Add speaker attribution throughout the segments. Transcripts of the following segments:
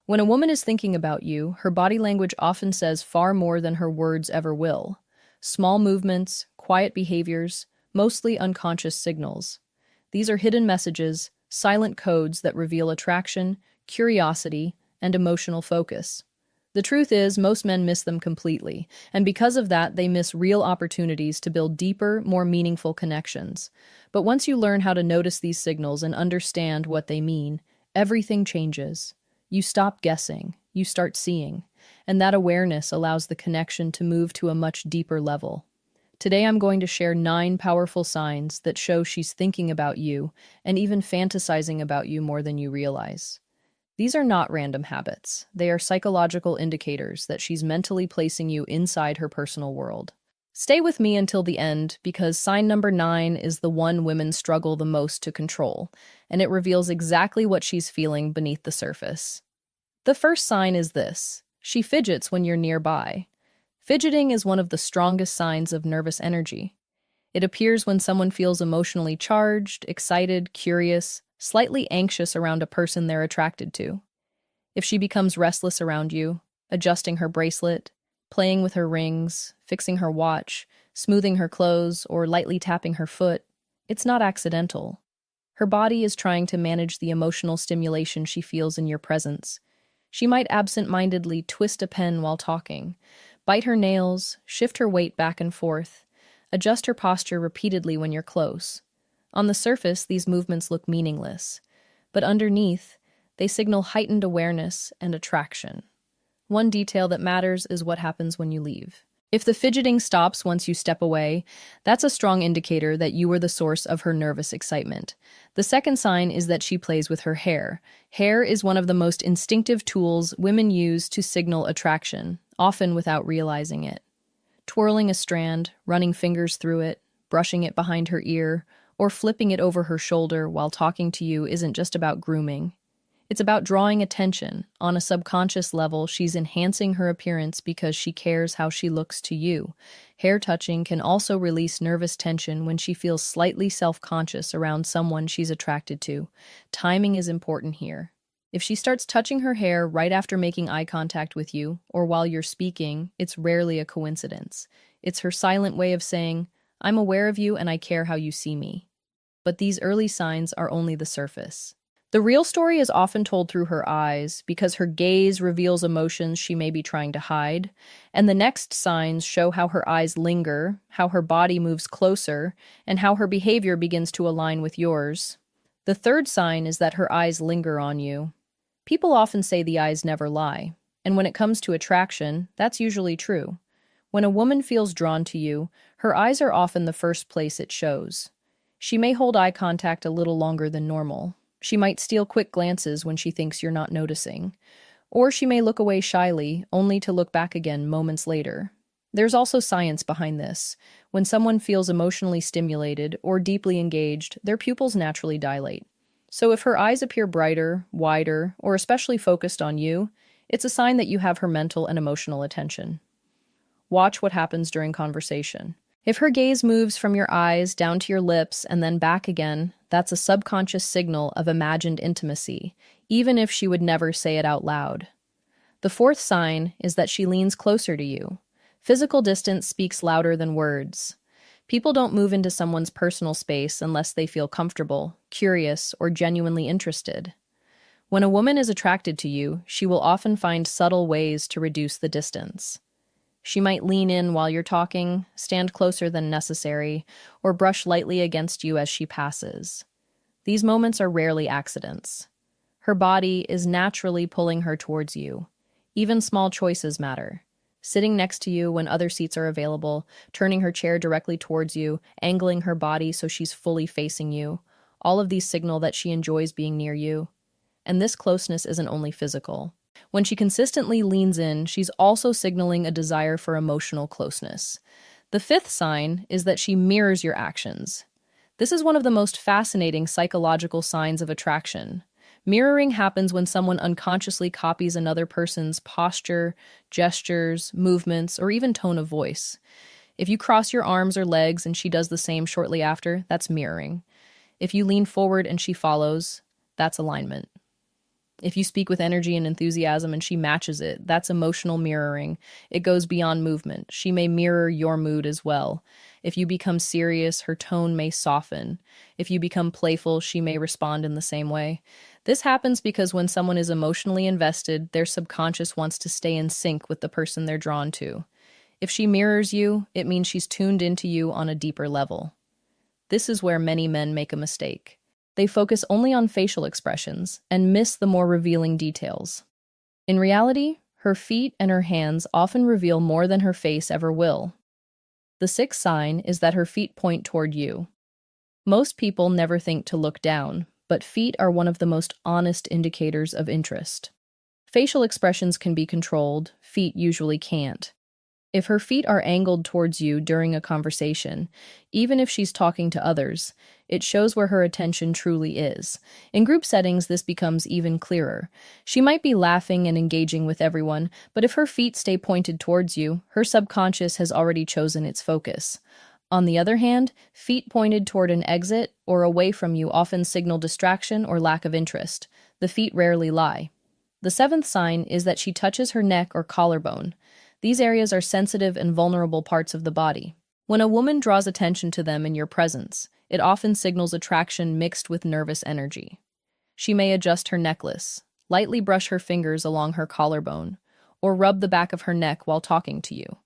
Speaker 1: When a woman is thinking about you, her body language often says far more than her words ever will. Small movements, quiet behaviors, mostly unconscious signals. These are hidden messages, silent codes that reveal attraction, curiosity, and emotional focus. The truth is, most men miss them completely, and because of that, they miss real opportunities to build deeper, more meaningful connections. But once you learn how to notice these signals and understand what they mean, everything changes. You stop guessing, you start seeing, and that awareness allows the connection to move to a much deeper level. Today I'm going to share 9 powerful signs that show she's thinking about you and even fantasizing about you more than you realize. These are not random habits. They are psychological indicators that she's mentally placing you inside her personal world. Stay with me until the end because sign number 9 is the one women struggle the most to control, and it reveals exactly what she's feeling beneath the surface. The first sign is this: she fidgets when you're nearby. Fidgeting is one of the strongest signs of nervous energy. It appears when someone feels emotionally charged, excited, curious, slightly anxious around a person they're attracted to. If she becomes restless around you, adjusting her bracelet, playing with her rings, fixing her watch, smoothing her clothes, or lightly tapping her foot, it's not accidental. Her body is trying to manage the emotional stimulation she feels in your presence. She might absent-mindedly twist a pen while talking, bite her nails, shift her weight back and forth, adjust her posture repeatedly when you're close. On the surface, these movements look meaningless, but underneath, they signal heightened awareness and attraction. One detail that matters is what happens when you leave. If the fidgeting stops once you step away, that's a strong indicator that you were the source of her nervous excitement. The second sign is that she plays with her hair. Hair is one of the most instinctive tools women use to signal attraction, often without realizing it. Twirling a strand, running fingers through it, brushing it behind her ear, or flipping it over her shoulder while talking to you isn't just about grooming. It's about drawing attention. On a subconscious level, she's enhancing her appearance because she cares how she looks to you. Hair touching can also release nervous tension when she feels slightly self-conscious around someone she's attracted to. Timing is important here. If she starts touching her hair right after making eye contact with you, or while you're speaking, it's rarely a coincidence. It's her silent way of saying, "I'm aware of you and I care how you see me." But these early signs are only the surface. The real story is often told through her eyes because her gaze reveals emotions she may be trying to hide, and the next signs show how her eyes linger, how her body moves closer, and how her behavior begins to align with yours. The third sign is that her eyes linger on you. People often say the eyes never lie, and when it comes to attraction, that's usually true. When a woman feels drawn to you, her eyes are often the first place it shows. She may hold eye contact a little longer than normal. She might steal quick glances when she thinks you're not noticing. Or she may look away shyly, only to look back again moments later. There's also science behind this. When someone feels emotionally stimulated or deeply engaged, their pupils naturally dilate. So if her eyes appear brighter, wider, or especially focused on you, it's a sign that you have her mental and emotional attention. Watch what happens during conversation. If her gaze moves from your eyes down to your lips and then back again, that's a subconscious signal of imagined intimacy, even if she would never say it out loud. The fourth sign is that she leans closer to you. Physical distance speaks louder than words. People don't move into someone's personal space unless they feel comfortable, curious, or genuinely interested. When a woman is attracted to you, she will often find subtle ways to reduce the distance. She might lean in while you're talking, stand closer than necessary, or brush lightly against you as she passes. These moments are rarely accidents. Her body is naturally pulling her towards you. Even small choices matter. Sitting next to you when other seats are available, turning her chair directly towards you, angling her body so she's fully facing you. All of these signal that she enjoys being near you. And this closeness isn't only physical. When she consistently leans in, she's also signaling a desire for emotional closeness. The fifth sign is that she mirrors your actions. This is one of the most fascinating psychological signs of attraction. Mirroring happens when someone unconsciously copies another person's posture, gestures, movements, or even tone of voice. If you cross your arms or legs and she does the same shortly after, that's mirroring. If you lean forward and she follows, that's alignment. If you speak with energy and enthusiasm and she matches it, that's emotional mirroring. It goes beyond movement. She may mirror your mood as well. If you become serious, her tone may soften. If you become playful, she may respond in the same way. This happens because when someone is emotionally invested, their subconscious wants to stay in sync with the person they're drawn to. If she mirrors you, it means she's tuned into you on a deeper level. This is where many men make a mistake. They focus only on facial expressions and miss the more revealing details. In reality, her feet and her hands often reveal more than her face ever will. The sixth sign is that her feet point toward you. Most people never think to look down, but feet are one of the most honest indicators of interest. Facial expressions can be controlled, feet usually can't. If her feet are angled towards you during a conversation, even if she's talking to others, it shows where her attention truly is. In group settings, this becomes even clearer. She might be laughing and engaging with everyone, but if her feet stay pointed towards you, her subconscious has already chosen its focus. On the other hand, feet pointed toward an exit or away from you often signal distraction or lack of interest. The feet rarely lie. The seventh sign is that she touches her neck or collarbone. These areas are sensitive and vulnerable parts of the body. When a woman draws attention to them in your presence, it often signals attraction mixed with nervous energy. She may adjust her necklace, lightly brush her fingers along her collarbone, or rub the back of her neck while talking to you.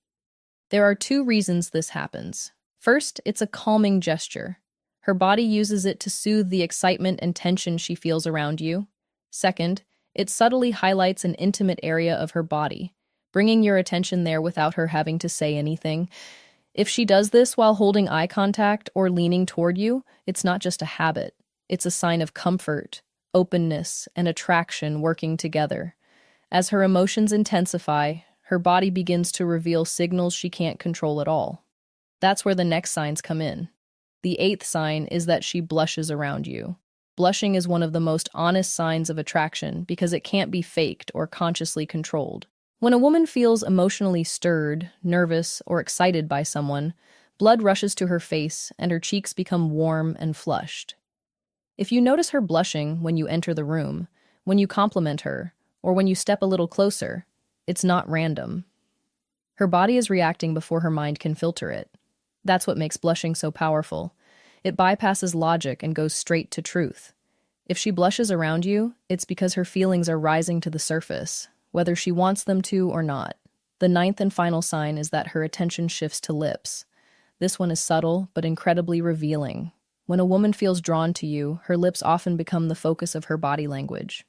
Speaker 1: There are two reasons this happens. First, it's a calming gesture. Her body uses it to soothe the excitement and tension she feels around you. Second, it subtly highlights an intimate area of her body, bringing your attention there without her having to say anything. If she does this while holding eye contact or leaning toward you, it's not just a habit. It's a sign of comfort, openness, and attraction working together. As her emotions intensify, her body begins to reveal signals she can't control at all. That's where the next signs come in. The eighth sign is that she blushes around you. Blushing is one of the most honest signs of attraction because it can't be faked or consciously controlled. When a woman feels emotionally stirred, nervous, or excited by someone, blood rushes to her face and her cheeks become warm and flushed. If you notice her blushing when you enter the room, when you compliment her, or when you step a little closer, it's not random. Her body is reacting before her mind can filter it. That's what makes blushing so powerful. It bypasses logic and goes straight to truth. If she blushes around you, it's because her feelings are rising to the surface, whether she wants them to or not. The ninth and final sign is that her attention shifts to lips. This one is subtle, but incredibly revealing. When a woman feels drawn to you, her lips often become the focus of her body language.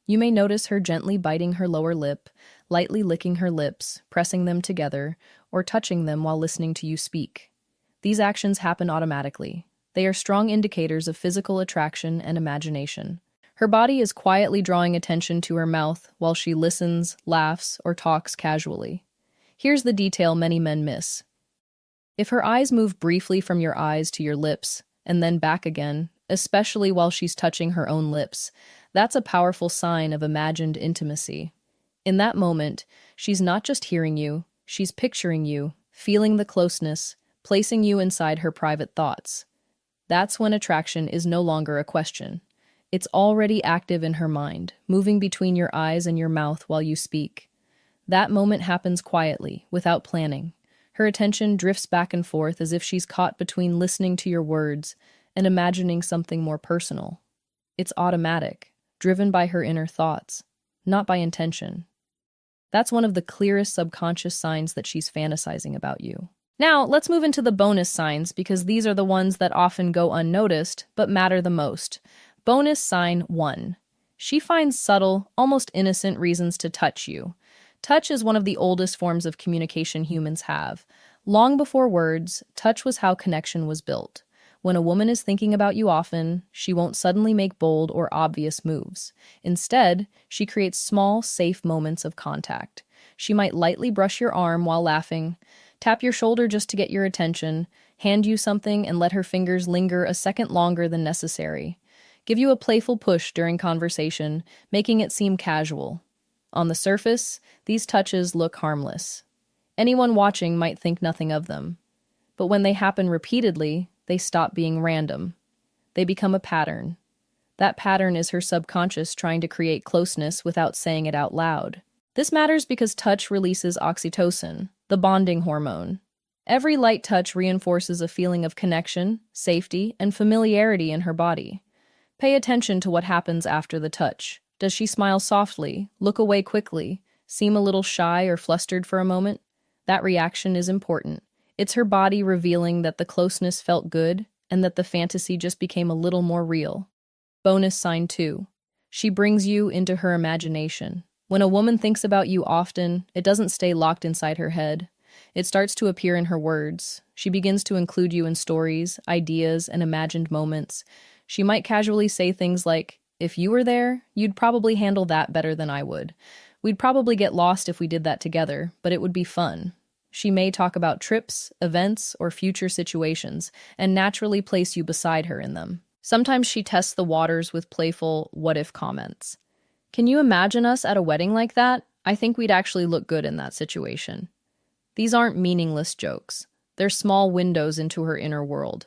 Speaker 1: You may notice her gently biting her lower lip, lightly licking her lips, pressing them together, or touching them while listening to you speak. These actions happen automatically. They are strong indicators of physical attraction and imagination. Her body is quietly drawing attention to her mouth while she listens, laughs, or talks casually. Here's the detail many men miss. If her eyes move briefly from your eyes to your lips and then back again, especially while she's touching her own lips, that's a powerful sign of imagined intimacy. In that moment, she's not just hearing you, she's picturing you, feeling the closeness, placing you inside her private thoughts. That's when attraction is no longer a question. It's already active in her mind, moving between your eyes and your mouth while you speak. That moment happens quietly, without planning. Her attention drifts back and forth as if she's caught between listening to your words and imagining something more personal. It's automatic, driven by her inner thoughts, not by intention. That's one of the clearest subconscious signs that she's fantasizing about you. Now, let's move into the bonus signs because these are the ones that often go unnoticed but matter the most. Bonus sign 1. She finds subtle, almost innocent reasons to touch you. Touch is one of the oldest forms of communication humans have. Long before words, touch was how connection was built. When a woman is thinking about you often, she won't suddenly make bold or obvious moves. Instead, she creates small, safe moments of contact. She might lightly brush your arm while laughing, tap your shoulder just to get your attention, hand you something and let her fingers linger a second longer than necessary. Give you a playful push during conversation, making it seem casual. On the surface, these touches look harmless. Anyone watching might think nothing of them. But when they happen repeatedly, they stop being random. They become a pattern. That pattern is her subconscious trying to create closeness without saying it out loud. This matters because touch releases oxytocin, the bonding hormone. Every light touch reinforces a feeling of connection, safety, and familiarity in her body. Pay attention to what happens after the touch. Does she smile softly, look away quickly, seem a little shy or flustered for a moment? That reaction is important. It's her body revealing that the closeness felt good and that the fantasy just became a little more real. Bonus sign 2. She brings you into her imagination. When a woman thinks about you often, it doesn't stay locked inside her head. It starts to appear in her words. She begins to include you in stories, ideas, and imagined moments. She might casually say things like, "If you were there, you'd probably handle that better than I would. We'd probably get lost if we did that together, but it would be fun." She may talk about trips, events, or future situations, and naturally place you beside her in them. Sometimes she tests the waters with playful what-if comments. "Can you imagine us at a wedding like that? I think we'd actually look good in that situation." These aren't meaningless jokes. They're small windows into her inner world.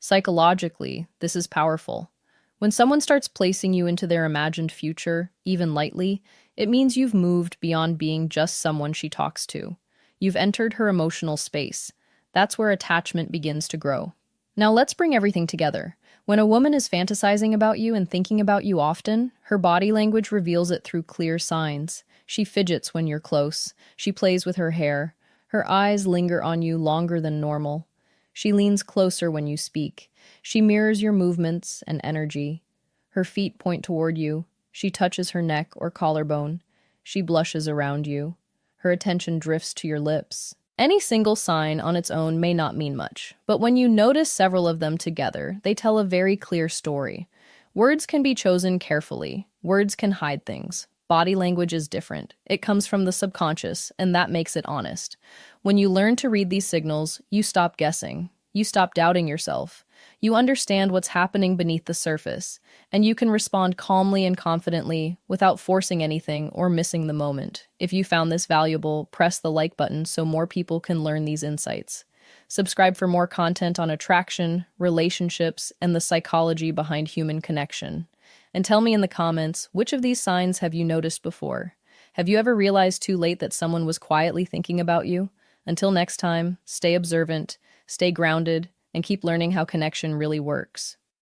Speaker 1: Psychologically, this is powerful. When someone starts placing you into their imagined future, even lightly, it means you've moved beyond being just someone she talks to. You've entered her emotional space. That's where attachment begins to grow. Now let's bring everything together. When a woman is fantasizing about you and thinking about you often, her body language reveals it through clear signs. She fidgets when you're close. She plays with her hair. Her eyes linger on you longer than normal. She leans closer when you speak. She mirrors your movements and energy. Her feet point toward you. She touches her neck or collarbone. She blushes around you. Her attention drifts to your lips. Any single sign on its own may not mean much, but when you notice several of them together, they tell a very clear story. Words can be chosen carefully. Words can hide things. Body language is different. It comes from the subconscious, and that makes it honest. When you learn to read these signals, you stop guessing. You stop doubting yourself. You understand what's happening beneath the surface, and you can respond calmly and confidently without forcing anything or missing the moment. If you found this valuable, press the like button so more people can learn these insights. Subscribe for more content on attraction, relationships, and the psychology behind human connection. And tell me in the comments, which of these signs have you noticed before? Have you ever realized too late that someone was quietly thinking about you? Until next time, stay observant, stay grounded, and keep learning how connection really works.